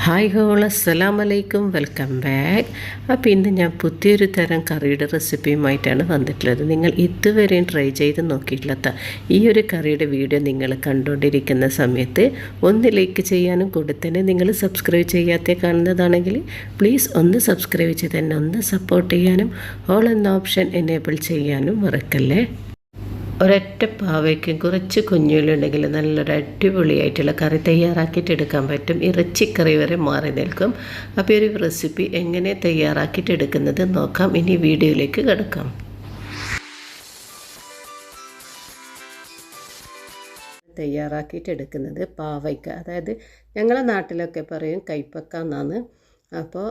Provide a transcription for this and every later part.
Hi whole അസ്സലാമു അലൈക്കും, welcome back. അപ്പോൾ ഇന്ന് ഞാൻ പുതിയൊരു തരം കറിയുടെ റെസിപ്പിയുമായിട്ടാണ് വന്നിട്ടുള്ളത്. നിങ്ങൾ ഇതുവരെയും ട്രൈ ചെയ്ത് നോക്കിയിട്ടില്ലാത്ത ഈ ഒരു കറിയുടെ വീഡിയോ നിങ്ങൾ കണ്ടുകൊണ്ടിരിക്കുന്ന സമയത്ത് ഒന്ന് ലൈക്ക് ചെയ്യാനും കൂടെ തന്നെ നിങ്ങൾ സബ്സ്ക്രൈബ് ചെയ്യാത്ത കാണുന്നതാണെങ്കിൽ പ്ലീസ് ഒന്ന് സബ്സ്ക്രൈബ് ചെയ്ത് തന്നെ ഒന്ന് സപ്പോർട്ട് ചെയ്യാനും ഓൾ എന്ന ഓപ്ഷൻ എനേബിൾ ചെയ്യാനും മറക്കല്ലേ. ഒരൊറ്റ പാവയ്ക്കും കുറച്ച് കുഞ്ഞുള്ളുണ്ടെങ്കിൽ നല്ലൊരു അടിപൊളിയായിട്ടുള്ള കറി തയ്യാറാക്കിയിട്ട് എടുക്കാൻ പറ്റും. ഇറച്ചിക്കറി വരെ മാറി നിൽക്കും. അപ്പോൾ ഈ ഒരു റെസിപ്പി എങ്ങനെ തയ്യാറാക്കിയിട്ട് എടുക്കുന്നത് നോക്കാം. ഇനി വീഡിയോയിലേക്ക് കിടക്കാം. തയ്യാറാക്കിയിട്ട് എടുക്കുന്നത് പാവയ്ക്ക, അതായത് ഞങ്ങളെ നാട്ടിലൊക്കെ പറയും കൈപ്പക്ക എന്നാണ്. അപ്പോൾ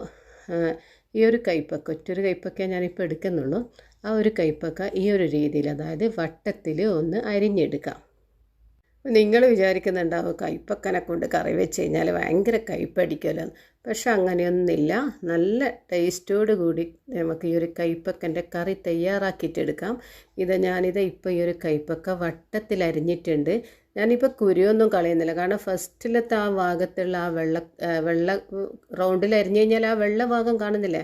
ഈ ഒരു കൈപ്പക്ക ഒറ്റൊരു കൈപ്പക്ക ഞാനിപ്പോൾ എടുക്കുന്നുള്ളൂ. ആ ഒരു കൈപ്പക്ക ഈ ഒരു രീതിയിൽ, അതായത് വട്ടത്തിൽ ഒന്ന് അരിഞ്ഞെടുക്കാം. നിങ്ങൾ വിചാരിക്കുന്നുണ്ടാവും കൈപ്പക്കനെ കൊണ്ട് കറി വെച്ച് കഴിഞ്ഞാൽ ഭയങ്കര കയ്പ്പടിക്കുമല്ലോ. പക്ഷെ അങ്ങനെയൊന്നുമില്ല. നല്ല ടേസ്റ്റോട് കൂടി നമുക്ക് ഈ ഒരു കൈപ്പക്കൻ്റെ കറി തയ്യാറാക്കിയിട്ടെടുക്കാം. ഞാനിത് ഇപ്പോൾ ഈ ഒരു കൈപ്പക്ക വട്ടത്തിൽ അരിഞ്ഞിട്ടുണ്ട്. ഞാനിപ്പോൾ കുരുവൊന്നും കളയുന്നില്ല, കാരണം ഫസ്റ്റിലത്തെ ആ ഭാഗത്തുള്ള ആ വെള്ള റൗണ്ടിൽ അരിഞ്ഞു കഴിഞ്ഞാൽ ആ വെള്ള ഭാഗം കാണുന്നില്ലേ,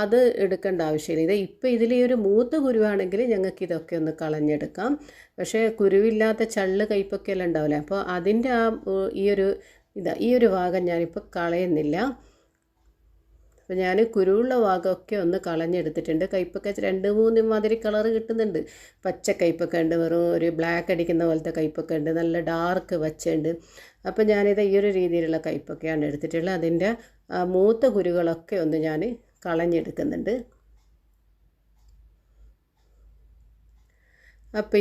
അത് എടുക്കേണ്ട ആവശ്യമില്ല. ഇപ്പോൾ ഇതിൽ ഈ ഒരു മൂത്ത കുരുവാണെങ്കിൽ ഞങ്ങൾക്ക് ഇതൊക്കെ ഒന്ന് കളഞ്ഞെടുക്കാം. പക്ഷേ കുരുവില്ലാത്ത ചള്ള് കൈപ്പൊക്കെയെല്ലാം ഉണ്ടാവില്ലേ, അപ്പോൾ അതിൻ്റെ ഈ ഒരു ഭാഗം ഞാനിപ്പോൾ കളയുന്നില്ല. അപ്പോൾ ഞാൻ കുരുവുള്ള ഭാഗമൊക്കെ ഒന്ന് കളഞ്ഞെടുത്തിട്ടുണ്ട്. കൈപ്പൊക്കെ 2-3 മാതിരി കളറ് കിട്ടുന്നുണ്ട്. പച്ച കൈപ്പൊക്കെ ഉണ്ട്, വെറും ഒരു ബ്ലാക്ക് അടിക്കുന്ന പോലത്തെ കൈപ്പൊക്കെ ഉണ്ട്, നല്ല ഡാർക്ക് പച്ചയുണ്ട്. അപ്പോൾ ഞാനിത് ഈ ഒരു രീതിയിലുള്ള കൈപ്പൊക്കെയാണ് എടുത്തിട്ടുള്ളത്. അതിൻ്റെ മൂത്ത കുരുകളൊക്കെ ഒന്ന് ഞാൻ കളഞ്ഞെടുക്കുന്നുണ്ട്. അപ്പോൾ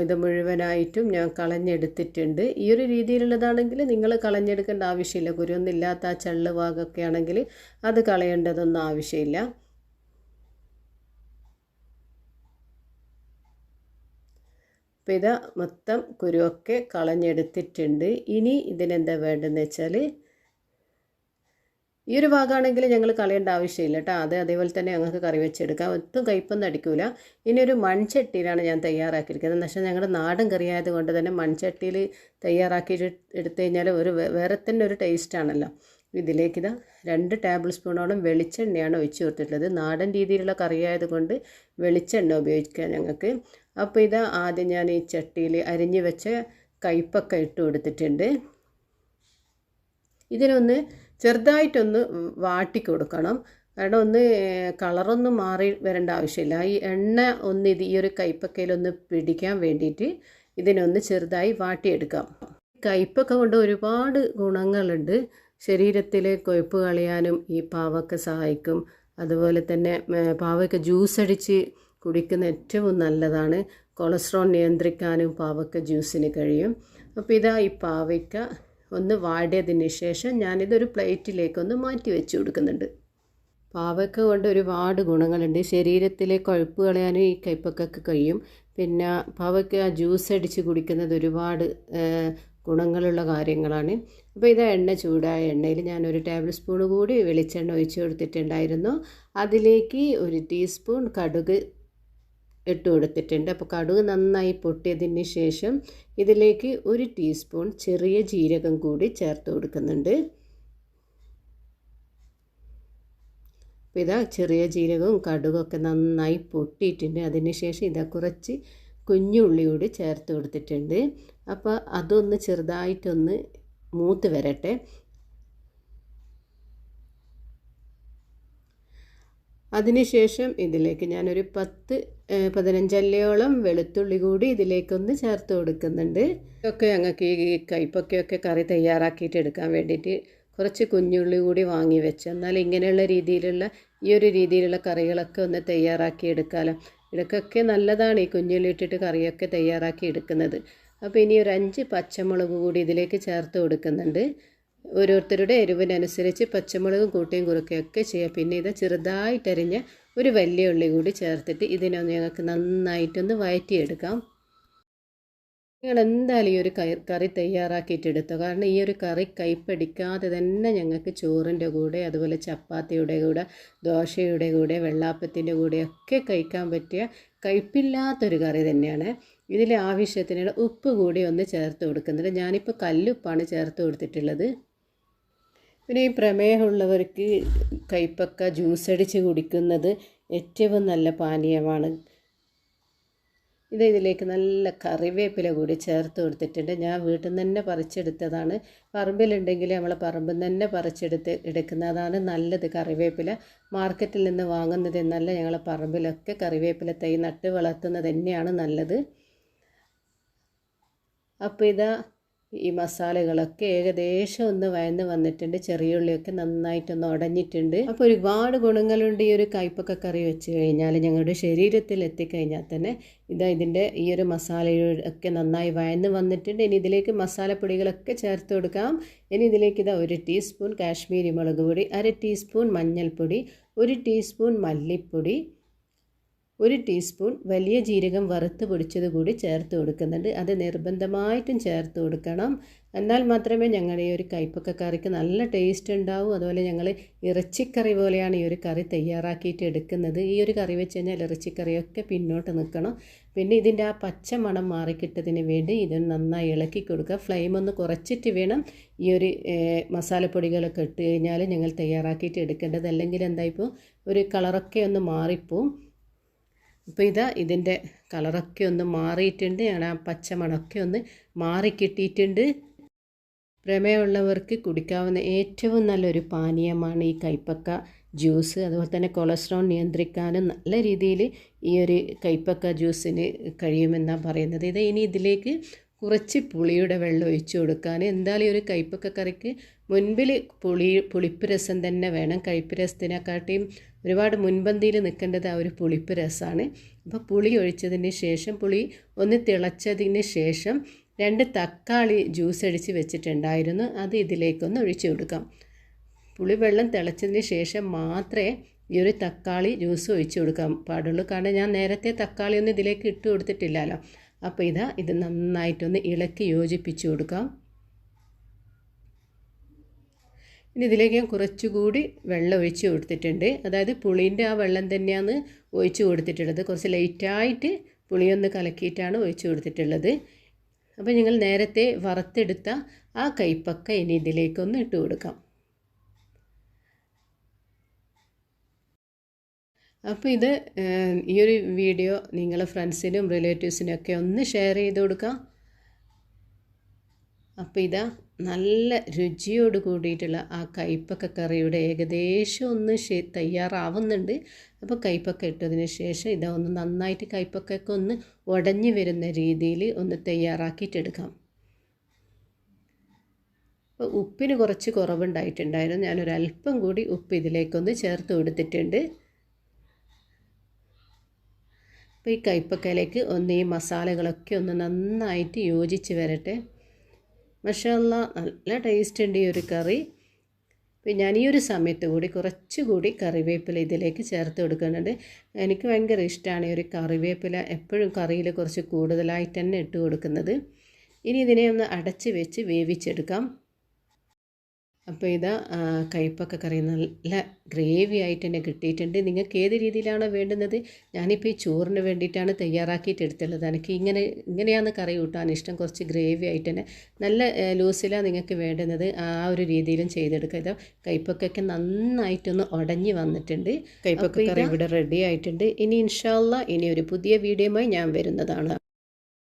ഇത് മുഴുവനായിട്ടും ഞാൻ കളഞ്ഞെടുത്തിട്ടുണ്ട്. ഈ ഒരു രീതിയിലുള്ളതാണെങ്കിൽ നിങ്ങൾ കളഞ്ഞെടുക്കേണ്ട ആവശ്യമില്ല. കുരുവൊന്നും ഇല്ലാത്ത ആ ചള്ള് ഭാഗമൊക്കെ ആണെങ്കിൽ അത് കളയേണ്ടതൊന്നും ആവശ്യമില്ല. അപ്പോൾ ഇത് മൊത്തം കുരുവൊക്കെ കളഞ്ഞെടുത്തിട്ടുണ്ട്. ഇനി ഇതിനെന്താ വേണ്ടതെന്ന് വെച്ചാൽ, ഈ ഒരു ഭാഗമാണെങ്കിൽ ഞങ്ങൾ കളയേണ്ട ആവശ്യമില്ല കേട്ടോ. അതേപോലെ തന്നെ ഞങ്ങൾക്ക് കറി വെച്ചെടുക്കാം. ഒട്ടും കയ്പൊന്നും അടിക്കില്ല. ഇനി ഒരു മൺചട്ടിയിലാണ് ഞാൻ തയ്യാറാക്കിയിരിക്കുന്നത്. എന്ന് വെച്ചാൽ ഞങ്ങളുടെ നാടൻ കറി ആയതുകൊണ്ട് തന്നെ മൺചട്ടിയിൽ തയ്യാറാക്കി എടുത്തു കഴിഞ്ഞാൽ വേറെ തന്നെ ഒരു ടേസ്റ്റാണല്ലോ. ഇതിലേക്ക് 2 ടേബിൾ സ്പൂണോളം വെളിച്ചെണ്ണയാണ് ഒഴിച്ച് കൊടുത്തിട്ടുള്ളത്. നാടൻ രീതിയിലുള്ള കറി ആയതുകൊണ്ട് വെളിച്ചെണ്ണ ഉപയോഗിക്കാം ഞങ്ങൾക്ക്. അപ്പോൾ ആദ്യം ഞാൻ ഈ ചട്ടിയിൽ അരിഞ്ഞ് വെച്ച കയ്പൊക്കെ ഇട്ട് കൊടുത്തിട്ടുണ്ട്. ഇതിനൊന്ന് ചെറുതായിട്ടൊന്ന് വാട്ടി കൊടുക്കണം, കാരണം കളറൊന്നും മാറി വരേണ്ട ആവശ്യമില്ല. ഈ എണ്ണ ഈ ഒരു കയ്പക്കയിലൊന്ന് പിടിക്കാൻ വേണ്ടിയിട്ട് ഇതിനൊന്ന് ചെറുതായി വാട്ടിയെടുക്കാം. കയ്പക്ക കൊണ്ട് ഒരുപാട് ഗുണങ്ങളുണ്ട്. ശരീരത്തിലെ കൊഴുപ്പ് കളയാനും ഈ പാവക്ക സഹായിക്കും. അതുപോലെ തന്നെ പാവക്ക ജ്യൂസ് അടിച്ച് കുടിക്കുന്ന ഏറ്റവും നല്ലതാണ്. കൊളസ്ട്രോൾ നിയന്ത്രിക്കാനും പാവക്ക ജ്യൂസിന് കഴിയും. അപ്പോൾ ഈ പാവയ്ക്ക ഒന്ന് വാടിയതിന് ശേഷം ഞാനിതൊരു പ്ലേറ്റിലേക്കൊന്ന് മാറ്റി വെച്ച് കൊടുക്കുന്നുണ്ട്. പാവയ്ക്ക കൊണ്ട് ഒരുപാട് ഗുണങ്ങളുണ്ട്. ശരീരത്തിലെ കൊഴുപ്പ് കളയാനും ഈ കയ്പക്കൊക്കെ കഴിയും. പിന്നെ പാവയ്ക്ക ജ്യൂസ് അടിച്ച് കുടിക്കുന്നത് ഒരുപാട് ഗുണങ്ങളുള്ള കാര്യങ്ങളാണ്. അപ്പോൾ എണ്ണ ചൂടായ എണ്ണയിൽ ഞാനൊരു ടേബിൾ സ്പൂൺ കൂടി വെളിച്ചെണ്ണ ഒഴിച്ച് കൊടുത്തിട്ടുണ്ടായിരുന്നു. അതിലേക്ക് 1 ടീസ്പൂൺ കടുക് ഇട്ട് കൊടുത്തിട്ടുണ്ട്. അപ്പോൾ കടുക് നന്നായി പൊട്ടിയതിന് ശേഷം ഇതിലേക്ക് 1 ടീസ്പൂൺ ചെറിയ ജീരകം കൂടി ചേർത്ത് കൊടുക്കുന്നുണ്ട്. അപ്പോൾ ചെറിയ ജീരകവും കടുകൊക്കെ നന്നായി പൊട്ടിയിട്ടുണ്ട്. അതിന് ശേഷം കുറച്ച് കുഞ്ഞുള്ളി കൂടി ചേർത്ത് കൊടുത്തിട്ടുണ്ട്. അപ്പോൾ അതൊന്ന് ചെറുതായിട്ടൊന്ന് മൂത്ത് വരട്ടെ. അതിനുശേഷം ഇതിലേക്ക് ഞാനൊരു 10-15 അല്ലിയോളം വെളുത്തുള്ളി കൂടി ഇതിലേക്കൊന്ന് ചേർത്ത് കൊടുക്കുന്നുണ്ട്. ഇതൊക്കെ ഞങ്ങൾക്ക് ഈ കയ്പക്കയൊക്കെ കറി തയ്യാറാക്കിയിട്ട് എടുക്കാൻ വേണ്ടിയിട്ട് കുറച്ച് കുഞ്ഞുള്ളി കൂടി വാങ്ങി വെച്ച്, എന്നാൽ ഇങ്ങനെയുള്ള ഈ ഒരു രീതിയിലുള്ള കറികളൊക്കെ ഒന്ന് തയ്യാറാക്കി എടുക്കാമല്ലോ. ഇടയ്ക്കൊക്കെ നല്ലതാണ് ഈ കുഞ്ഞുള്ളി ഇട്ടിട്ട് കറിയൊക്കെ തയ്യാറാക്കി എടുക്കുന്നത്. അപ്പോൾ ഇനി ഒരു 5 പച്ചമുളക് കൂടി ഇതിലേക്ക് ചേർത്ത് കൊടുക്കുന്നുണ്ട്. ഓരോരുത്തരുടെ എരിവിനനുസരിച്ച് പച്ചമുളകും കൂട്ടിയും കുറുക്കുകയൊക്കെ ചെയ്യാം. പിന്നെ ചെറുതായിട്ടരിഞ്ഞ ഒരു വലിയ ഉള്ളി കൂടി ചേർത്തിട്ട് ഇതിനൊന്ന് ഞങ്ങൾക്ക് നന്നായിട്ടൊന്ന് വഴറ്റിയെടുക്കാം. നിങ്ങൾ എന്തായാലും ഈ ഒരു കറി തയ്യാറാക്കിയിട്ടെടുത്തോ, കാരണം ഈ ഒരു കറി കയ്പടിക്കാതെ തന്നെ ഞങ്ങൾക്ക് ചോറിൻ്റെ കൂടെ, അതുപോലെ ചപ്പാത്തിയുടെ കൂടെ, ദോശയുടെ കൂടെ, വെള്ളാപ്പത്തിൻ്റെ കൂടെയൊക്കെ കഴിക്കാൻ പറ്റിയ കയ്പില്ലാത്തൊരു കറി തന്നെയാണ്. ഇതിൽ ആവശ്യത്തിനുള്ള ഉപ്പ് കൂടി ഒന്ന് ചേർത്ത് കൊടുക്കുന്നുണ്ട്. ഞാനിപ്പോൾ കല്ലുപ്പാണ് ചേർത്ത് കൊടുത്തിട്ടുള്ളത്. പിന്നെ ഈ പ്രമേഹമുള്ളവർക്ക് കൈപ്പക്ക ജ്യൂസ് അടിച്ച് കുടിക്കുന്നത് ഏറ്റവും നല്ല പാനീയമാണ്. ഇതിലേക്ക് നല്ല കറിവേപ്പില കൂടി ചേർത്ത് കൊടുത്തിട്ടുണ്ട്. ഞാൻ വീട്ടിൽ നിന്ന് തന്നെ പറിച്ചെടുത്തതാണ്. പറമ്പിലുണ്ടെങ്കിൽ നമ്മൾ പറമ്പിൽ നിന്ന് തന്നെ എടുക്കുന്നതാണ് നല്ലത്. കറിവേപ്പില മാർക്കറ്റിൽ നിന്ന് വാങ്ങുന്നത് എന്നല്ല, ഞങ്ങളെ പറമ്പിലൊക്കെ കറിവേപ്പില തൈ നട്ട് വളർത്തുന്നത് തന്നെയാണ് നല്ലത്. അപ്പോൾ ഇതാ ഈ മസാലകളൊക്കെ ഏകദേശം ഒന്ന് വഴന്ന് വന്നിട്ടുണ്ട്. ചെറിയ ഉള്ളിയൊക്കെ നന്നായിട്ടൊന്ന് ഉടഞ്ഞിട്ടുണ്ട്. അപ്പോൾ ഒരുപാട് ഗുണങ്ങളുണ്ട് ഈ ഒരു കൈപ്പക്ക കറി വെച്ച് കഴിഞ്ഞാൽ. ഞങ്ങളുടെ ശരീരത്തിൽ എത്തിക്കഴിഞ്ഞാൽ തന്നെ ഇതിൻ്റെ ഈ ഒരു മസാലയൊക്കെ നന്നായി വഴന്ന് വന്നിട്ടുണ്ട്. ഇനി ഇതിലേക്ക് മസാലപ്പൊടികളൊക്കെ ചേർത്ത് കൊടുക്കാം. ഇനി ഇതിലേക്ക് 1 ടീസ്പൂൺ കാശ്മീരി മുളക് പൊടി, 1/2 ടീസ്പൂൺ മഞ്ഞൾപ്പൊടി, 1 ടീസ്പൂൺ മല്ലിപ്പൊടി, 1 ടീസ്പൂൺ വലിയ ജീരകം വറുത്ത് പൊടിച്ചത് കൂടി ചേർത്ത് കൊടുക്കുന്നുണ്ട്. അത് നിർബന്ധമായിട്ടും ചേർത്ത് കൊടുക്കണം. എന്നാൽ മാത്രമേ ഞങ്ങളുടെ ഈ ഒരു കൈപ്പക്ക കറിക്ക് നല്ല ടേസ്റ്റ് ഉണ്ടാവൂ. അതുപോലെ ഞങ്ങൾ ഇറച്ചിക്കറി പോലെയാണ് ഈ ഒരു കറി തയ്യാറാക്കിയിട്ട് എടുക്കുന്നത്. ഈ ഒരു കറി വെച്ച് കഴിഞ്ഞാൽ ഇറച്ചിക്കറിയൊക്കെ പിന്നോട്ട് നിൽക്കണം. പിന്നെ ഇതിൻ്റെ ആ പച്ച മണം മാറിക്കിട്ടതിന് വേണ്ടി ഇത് നന്നായി ഇളക്കി കൊടുക്കുക. ഫ്ലെയിം ഒന്ന് കുറച്ചിട്ട് വേണം ഈ ഒരു മസാലപ്പൊടികളൊക്കെ ഇട്ട് കഴിഞ്ഞാൽ ഞങ്ങൾ തയ്യാറാക്കിയിട്ട് എടുക്കേണ്ടത്. അല്ലെങ്കിൽ എന്തായിപ്പോൾ ഒരു കളറൊക്കെ ഒന്ന് മാറിപ്പോവും. അപ്പോൾ ഇതിൻ്റെ കളറൊക്കെ ഒന്ന് മാറിയിട്ടുണ്ട്. ആ പച്ചമണമൊക്കെ ഒന്ന് മാറിക്കിട്ടിയിട്ടുണ്ട്. പ്രമേഹമുള്ളവർക്ക് കുടിക്കാവുന്ന ഏറ്റവും നല്ലൊരു പാനീയമാണ് ഈ കൈപ്പക്ക ജ്യൂസ്. അതുപോലെ തന്നെ കൊളസ്ട്രോൾ നിയന്ത്രിക്കാനും നല്ല രീതിയിൽ ഈ ഒരു കൈപ്പക്ക ജ്യൂസിന് കഴിയുമെന്നാണ് പറയുന്നത്. ഇനി ഇതിലേക്ക് കുറച്ച് പുളിയുടെ വെള്ളം ഒഴിച്ചു കൊടുക്കാൻ. എന്തായാലും ഒരു കൈപ്പക്ക കറിക്ക് മുൻപിൽ പുളിപ്പ് രസം തന്നെ വേണം. കയ്പ്പ് രസത്തിനെക്കാട്ടിയും ഒരുപാട് മുൻപന്തിയിൽ നിൽക്കേണ്ടത് ആ ഒരു പുളിപ്പ് രസമാണ്. അപ്പോൾ പുളി ഒഴിച്ചതിന് ശേഷം, പുളി ഒന്ന് തിളച്ചതിന് ശേഷം 2 തക്കാളി ജ്യൂസ് അടിച്ച് വെച്ചിട്ടുണ്ടായിരുന്നു, അത് ഇതിലേക്കൊന്ന് ഒഴിച്ചു കൊടുക്കാം. പുളി വെള്ളം തിളച്ചതിന് ശേഷം മാത്രമേ ഈ ഒരു തക്കാളി ജ്യൂസ് ഒഴിച്ചു കൊടുക്കാൻ പാടുള്ളൂ. കാരണം ഞാൻ നേരത്തെ തക്കാളി ഒന്നും ഇതിലേക്ക് ഇട്ട് കൊടുത്തിട്ടില്ലല്ലോ. അപ്പോൾ ഇത് നന്നായിട്ടൊന്ന് ഇളക്കി യോജിപ്പിച്ച് കൊടുക്കാം. ഇനി ഇതിലേക്ക് ഞാൻ കുറച്ചുകൂടി വെള്ളം ഒഴിച്ച് കൊടുത്തിട്ടുണ്ട്. അതായത് പുളീൻ്റെ ആ വെള്ളം തന്നെയാണ് ഒഴിച്ച് കൊടുത്തിട്ടുള്ളത്. കുറച്ച് ലൈറ്റായിട്ട് പുളിയൊന്ന് കലക്കിയിട്ടാണ് ഒഴിച്ച് കൊടുത്തിട്ടുള്ളത്. അപ്പോൾ നിങ്ങൾ നേരത്തെ വറുത്തെടുത്ത ആ കൈപ്പക്ക ഇനി ഇതിലേക്കൊന്ന് ഇട്ട് കൊടുക്കാം. അപ്പോൾ ഈ ഒരു വീഡിയോ നിങ്ങളെ ഫ്രണ്ട്സിനും റിലേറ്റീവ്സിനും ഒക്കെ ഒന്ന് ഷെയർ ചെയ്ത് കൊടുക്കാം. അപ്പോൾ നല്ല രുചിയോട് കൂടിയിട്ടുള്ള ആ കൈപ്പക്ക കറിയുടെ ഏകദേശം ഒന്ന് തയ്യാറാവുന്നുണ്ട്. അപ്പോൾ കൈപ്പക്ക ഇട്ടതിന് ശേഷം ഒന്ന് നന്നായിട്ട് കൈപ്പക്കൊക്കെ ഒന്ന് ഉടഞ്ഞു വരുന്ന രീതിയിൽ ഒന്ന് തയ്യാറാക്കിയിട്ടെടുക്കാം. അപ്പോൾ ഉപ്പിന് കുറച്ച് കുറവുണ്ടായിട്ടുണ്ടായിരുന്നു. ഞാനൊരല്പം കൂടി ഉപ്പ് ഇതിലേക്കൊന്ന് ചേർത്ത് കൊടുത്തിട്ടുണ്ട്. അപ്പോൾ ഈ കൈപ്പക്കയിലേക്ക് ഒന്ന് ഈ മസാലകളൊക്കെ ഒന്ന് നന്നായിട്ട് യോജിച്ച് വരട്ടെ. മാഷാഅല്ലാ, നല്ല ടേസ്റ്റ് ഉണ്ട് ഈ ഒരു കറി. അപ്പോൾ ഞാൻ ഈ ഒരു സമയത്ത് കൂടി കുറച്ചുകൂടി കറിവേപ്പില ഇതിലേക്ക് ചേർത്ത് കൊടുക്കുന്നുണ്ട്. എനിക്ക് ഭയങ്കര ഇഷ്ടമാണ് ഈ ഒരു കറിവേപ്പില എപ്പോഴും കറിയിൽ കുറച്ച് കൂടുതലായിട്ട് തന്നെ ഇട്ട് കൊടുക്കുന്നത്. ഇനി ഇതിനെ ഒന്ന് അടച്ച് വെച്ച് വേവിച്ചെടുക്കാം. അപ്പോൾ കൈപ്പക്ക കറി നല്ല ഗ്രേവി ആയിട്ട് തന്നെ കിട്ടിയിട്ടുണ്ട്. നിങ്ങൾക്ക് ഏത് രീതിയിലാണോ വേണ്ടുന്നത്, ഞാനിപ്പോൾ ഈ ചോറിന് വേണ്ടിയിട്ടാണ് തയ്യാറാക്കിയിട്ട് എടുത്തുള്ളത്. എനിക്ക് ഇങ്ങനെയാണ് കറി കൂട്ടാൻ ഇഷ്ടം, കുറച്ച് ഗ്രേവി ആയിട്ട് തന്നെ. നല്ല ലൂസിലാണ് നിങ്ങൾക്ക് വേണ്ടുന്നത്, ആ ഒരു രീതിയിലും ചെയ്തെടുക്കുക. കൈപ്പക്കൊക്കെ നന്നായിട്ടൊന്ന് ഉടഞ്ഞ് വന്നിട്ടുണ്ട്. കൈപ്പക്ക കറി ഇവിടെ റെഡി ആയിട്ടുണ്ട്. ഇനി ഇൻഷാ അല്ലാഹ് ഇനി ഒരു പുതിയ വീഡിയോയുമായി ഞാൻ വരുന്നതാണ്.